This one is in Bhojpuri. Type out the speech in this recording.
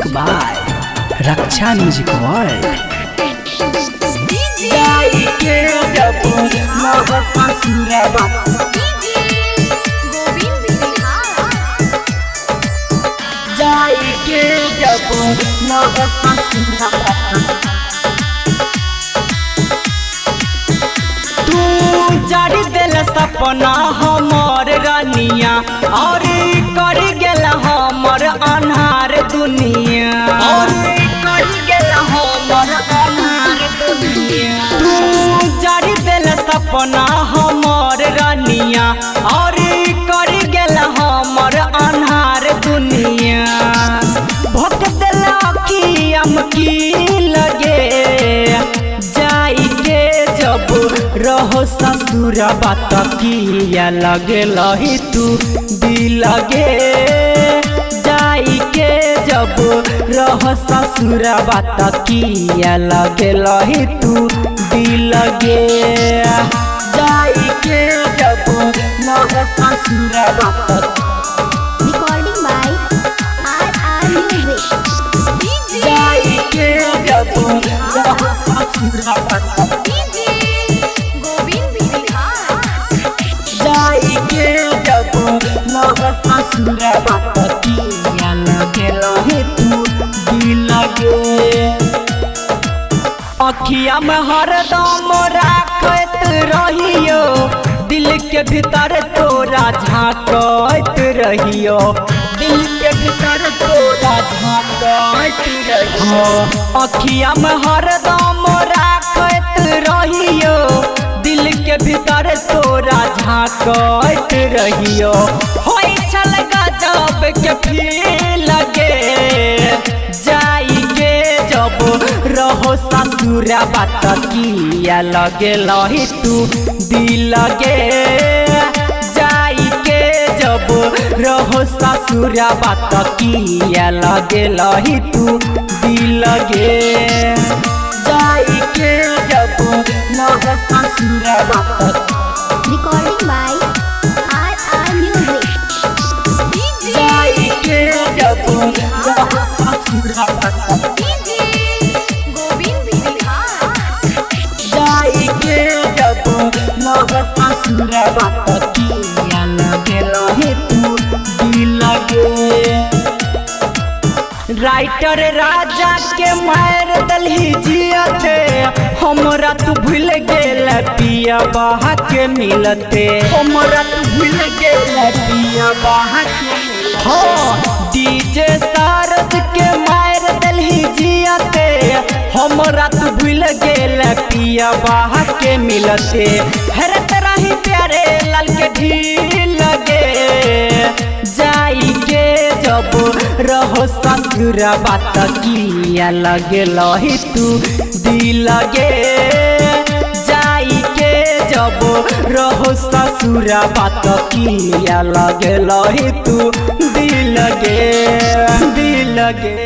Music by Raksha music world. तू जारी दिल सपना हमर रानिया और कर गेल हमर अन्हार दुनिया तू जारी दिल सपना हमर रानिया और कर गेल हमर अन्हार दुनिया भोक दिल अखियम की लगे जाई के जब रहो ससुर बात किया लगे लही तू दिल लगे जाई के जब रहो ससुर बात किया लगे लही तू दिल लगे जाई के जब रहो ससुर बात Recording by RR Music. जाई के जब रहो ससुर बात जाई के जब लग ससुर बात किया लगे लहे तू दिल लगे अखिया में हरदम राखत रहियो दिल के भीतर तोरा झांकत रहियो दिल के भीतर तोरा झांकत रहियो अखिया में हरदम राखत रहियो दिल के भीतर तोरा झांकत रहियो होई छल गजब के फील लगे जाई के जब रहो ससुर बात किया लगे लही तू दिल लगे जाई के जब रहो ससुर बात किया लगे लही तू दिल लगे जाई के जब लगे ससुर बात Recording by RR Music. जाई के जब रहो ससुर बात जाई के जब लग ससुर बात किया लगे लहे तू दिल लगे राइटर राजा के मार दलही जियते हमरा तू भूल गेल पिया बाहा के मिलते हमरा तू भूल गेल पिया बाहा के हाँ डीजे सारद के मार दलही जियते हमरा तू भूल गेल पिया बाहा के मिलते हरत रही प्यारे लाल के ढील लगे जाई के जब रहो ससुर बात किया लगे लही तू दिल लगे जाई के जब रहो ससुर बात किया लगे लही तू दिल लगे दिल लगे।